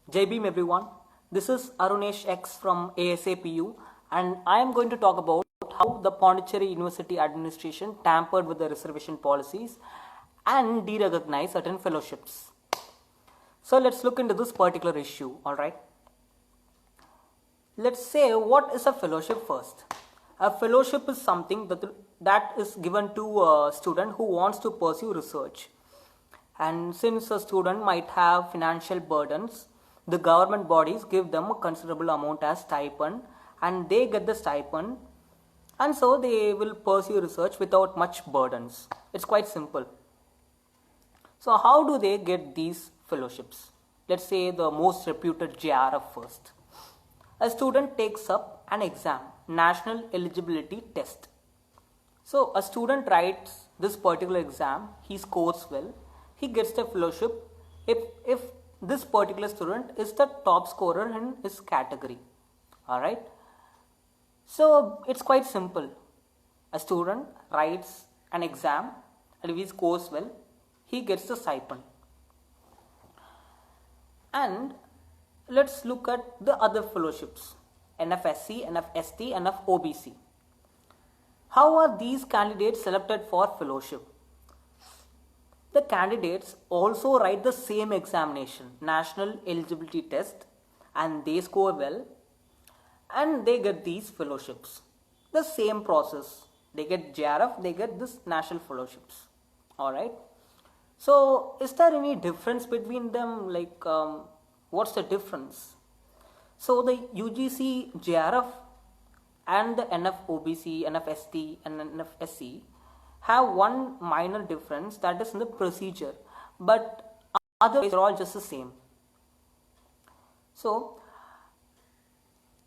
Jai Bhim everyone. This is Arunesh X from ASAPU and I am going to talk about how the Pondicherry University administration tampered with the reservation policies and de-recognized certain fellowships. So let's look into this particular issue, alright. Let's say what is a fellowship first. A fellowship is something that is given to a student who wants to pursue research. And since a student might have financial burdens, the government bodies give them a considerable amount as stipend and they get the stipend and so they will pursue research without much burdens. It's quite simple. So how do they get these fellowships? Let's say the most reputed JRF first. A student takes up an exam, National Eligibility Test. So a student writes this particular exam, he scores well, he gets the fellowship if this particular student is the top scorer in his category. Alright. So it's quite simple. A student writes an exam and if he scores well, he gets the stipend. And let's look at the other fellowships, NFSC, NFST, NFOBC. How are these candidates selected for fellowship? The candidates also write the same examination, National Eligibility Test, and they score well and they get these fellowships. The same process. They get JRF, they get this national fellowships. Alright. So, is there any difference between them? What's the difference? So, the UGC JRF and the NFOBC, NFST, and NFSC have one minor difference, that is in the procedure, but otherwise they're all just the same. So,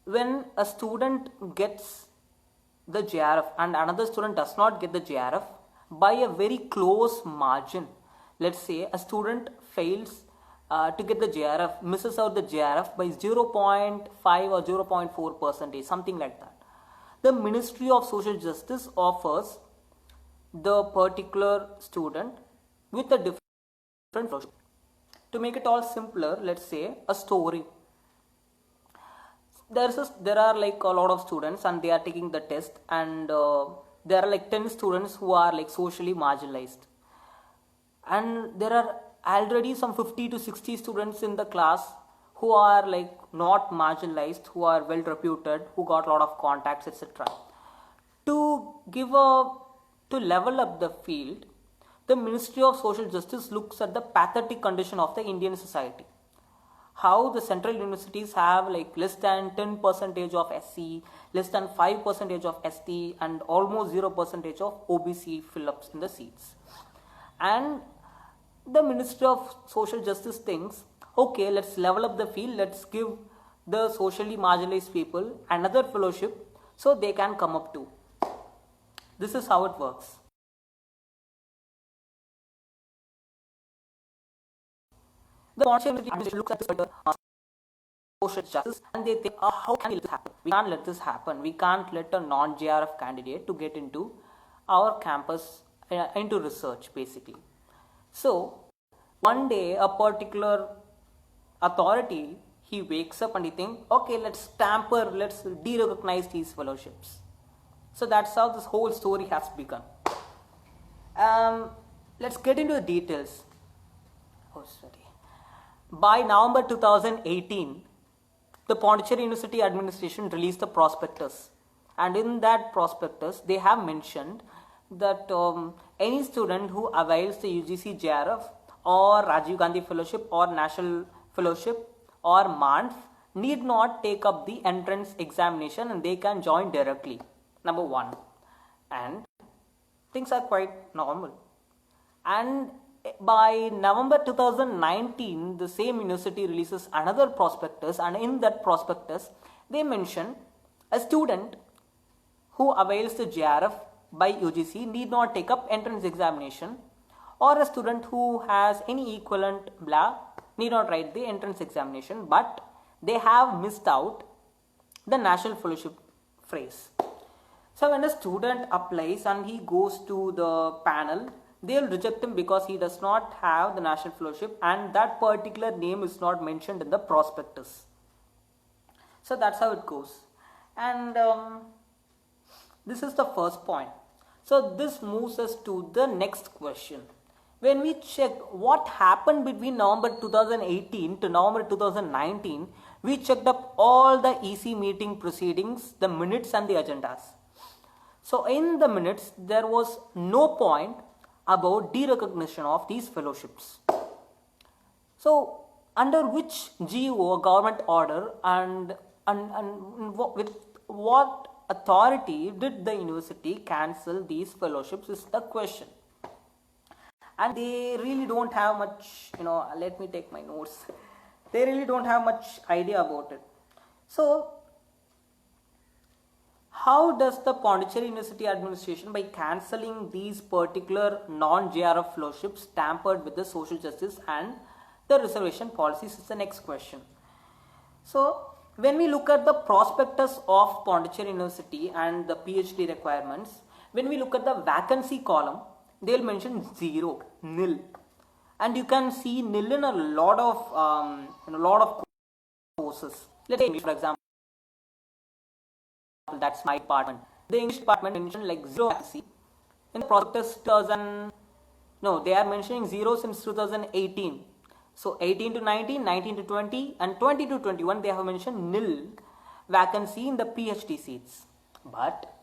when a student gets the JRF and another student does not get the JRF by a very close margin, let's say a student fails to get the JRF, misses out the JRF by 0.5 or 0.4%, something like that. The Ministry of Social Justice offers the particular student with a different fellowship. To make it all simpler, let's say a story. There are like a lot of students and they are taking the test and there are like 10 students who are like socially marginalized. And there are already some 50 to 60 students in the class who are like not marginalized, who are well reputed, who got a lot of contacts, etc. To level up the field, the Ministry of Social Justice looks at the pathetic condition of the Indian society. How the central universities have like less than 10% of SC, less than 5% of ST, and almost 0% of OBC fill-ups in the seats. And the Ministry of Social Justice thinks, okay, let's level up the field, let's give the socially marginalized people another fellowship so they can come up too. This is how it works. The Pondicherry administration looks at this social justice and they think, how can we let this happen? We can't let this happen. We can't let a non-JRF candidate to get into our campus, into research basically. So, one day a particular authority, he wakes up and he thinks, okay, let's de-recognize these fellowships. So that's how this whole story has begun. Let's get into the details. By November 2018, the Pondicherry University administration released the prospectus. And in that prospectus, they have mentioned that any student who avails the UGC JRF or Rajiv Gandhi Fellowship or National Fellowship or MANF need not take up the entrance examination and they can join directly. Number one. And things are quite normal. And by November 2019, the same university releases another prospectus, and in that prospectus, they mention a student who avails the JRF by UGC need not take up entrance examination, or a student who has any equivalent need not write the entrance examination, but they have missed out the national fellowship phrase. So when a student applies and he goes to the panel, they'll reject him because he does not have the national fellowship and that particular name is not mentioned in the prospectus. So that's how it goes. And this is the first point. So this moves us to the next question. When we check what happened between November 2018 to November 2019, we checked up all the EC meeting proceedings, the minutes and the agendas. So in the minutes, there was no point about derecognition of these fellowships. So under which GO, government order, and with what authority did the university cancel these fellowships is the question. And they really don't have much, let me take my notes. They really don't have much idea about it. So how does the Pondicherry University administration, by cancelling these particular non-JRF fellowships, tampered with the social justice and the reservation policies is the next question. So when we look at the prospectus of Pondicherry University and the PhD requirements, when we look at the vacancy column, they'll mention 0, nil, and you can see nil in a lot of courses. Let's say, for example, that's my department. The English department mentioned like 0 vacancy in the prospectus. They are mentioning 0 since 2018. So 18 to 19, 19 to 20, and 20 to 21, they have mentioned nil vacancy in the PhD seats. But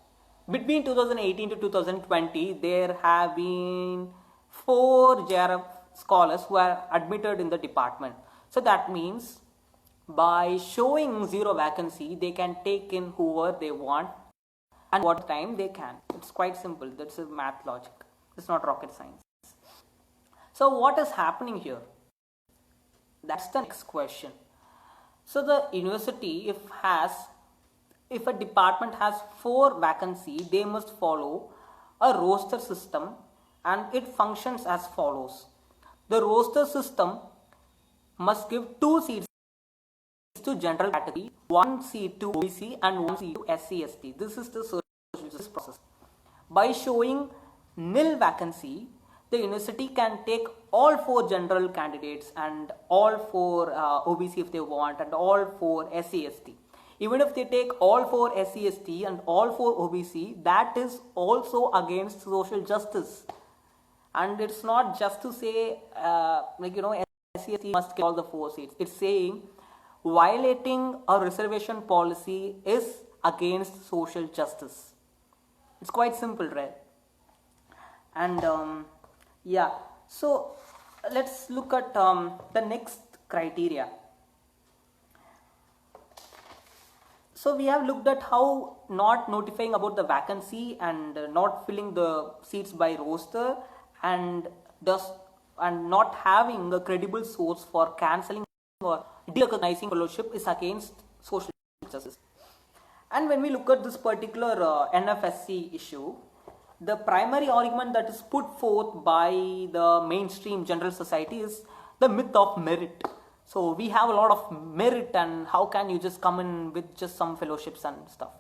between 2018 to 2020, there have been 4 JRF scholars who are admitted in the department. So that means by showing 0 vacancy, they can take in whoever they want and what time they can. It's quite simple. That's a math logic. It's not rocket science. So what is happening here? That's the next question. So the university, if a department has 4 vacancy, they must follow a roster system and it functions as follows. The roster system must give 2 seats to general category, 1 seat to OBC and 1 seat to SC/ST. This is the social justice process. By showing nil vacancy, the university can take all 4 general candidates and all 4 OBC if they want and all 4 SC/ST. Even if they take all 4 SC/ST and all 4 OBC, that is also against social justice. And it's not just to say SC/ST must get all the 4 seats. It's saying violating a reservation policy is against social justice. It's quite simple, right? And so let's look at the next criteria. So we have looked at how not notifying about the vacancy and not filling the seats by roster and not having a credible source for cancelling or derecognizing fellowship is against social justice. And when we look at this particular NFSC issue, the primary argument that is put forth by the mainstream general society is the myth of merit. So we have a lot of merit and how can you just come in with just some fellowships and stuff.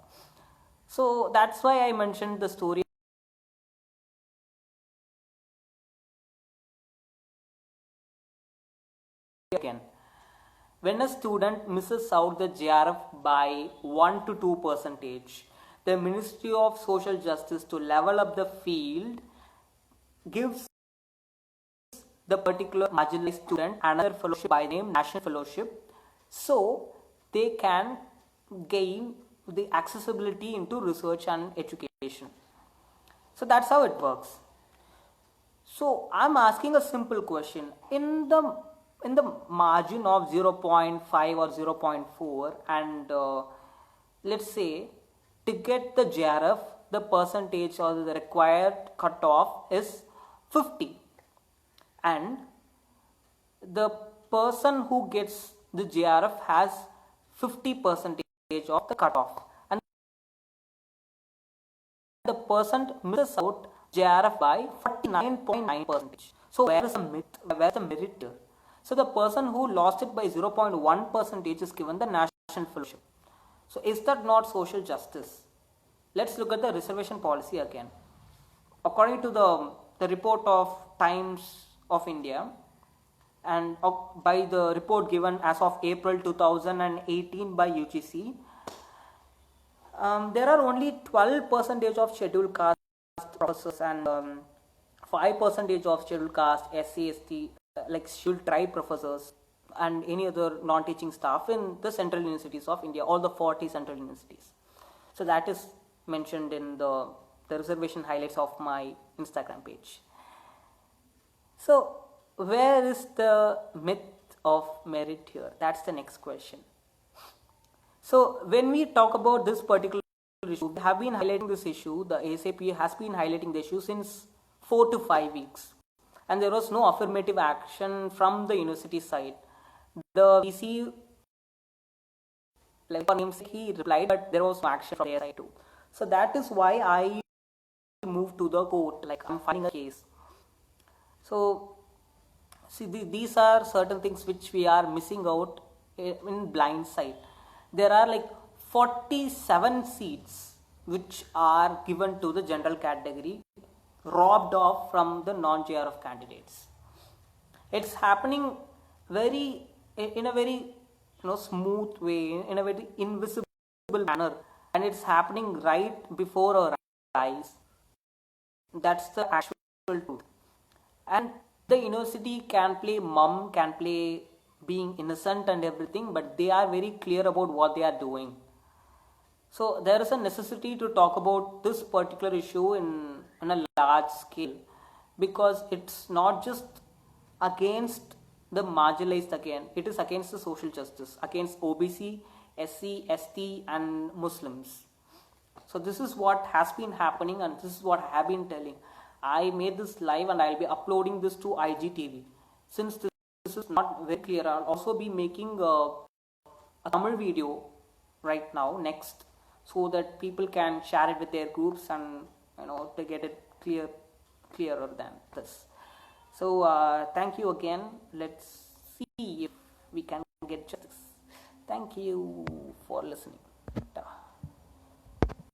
So that's why I mentioned the story again. When a student misses out the JRF by 1 to 2%, the Ministry of Social Justice, to level up the field, gives the particular marginalized student another fellowship by name National Fellowship, so they can gain the accessibility into research and education. So that's how it works. So I'm asking a simple question. In the margin of 0.5 or 0.4 and let's say to get the JRF, the percentage or the required cutoff is 50. And the person who gets the JRF has 50% of the cutoff. And the person misses out JRF by 49.9%. So where is the myth? Where is the merit? So the person who lost it by 0.1% is given the National Fellowship. So is that not social justice? Let's look at the reservation policy again. According to the the report of Times of India, and by the report given as of April 2018 by UGC, there are only 12% of scheduled caste professors and 5% of scheduled caste, SC, ST, like scheduled tribe professors and any other non-teaching staff in the central universities of India, all the 40 central universities. So that is mentioned in the reservation highlights of my Instagram page. So where is the myth of merit here? That's the next question. So when we talk about this particular issue, we have been highlighting this issue, the ASAP has been highlighting the issue since 4 to 5 weeks, and there was no affirmative action from the university side. The VC, like for names, he replied, but there was no action from their side too. So that is why I moved to the court, like I'm filing a case. So see, these are certain things which we are missing out in blind sight. There are like 47 seats which are given to the general category, robbed off from the non-JRF candidates. It's happening in a very smooth way, in a very invisible manner, and it's happening right before our eyes. That's the actual truth. And the university can play mum, can play being innocent and everything, but they are very clear about what they are doing. So there is a necessity to talk about this particular issue in a large scale, because it's not just against the marginalized again, it is against the social justice, against OBC, SC, ST and Muslims. So this is what has been happening, and this is what I have been telling. I made this live and I'll be uploading this to IGTV. Since this is not very clear, I'll also be making a Tamil video right now next, so that people can share it with their groups and to get it clearer than this. So thank you again. Let's see if we can get justice. Thank you for listening.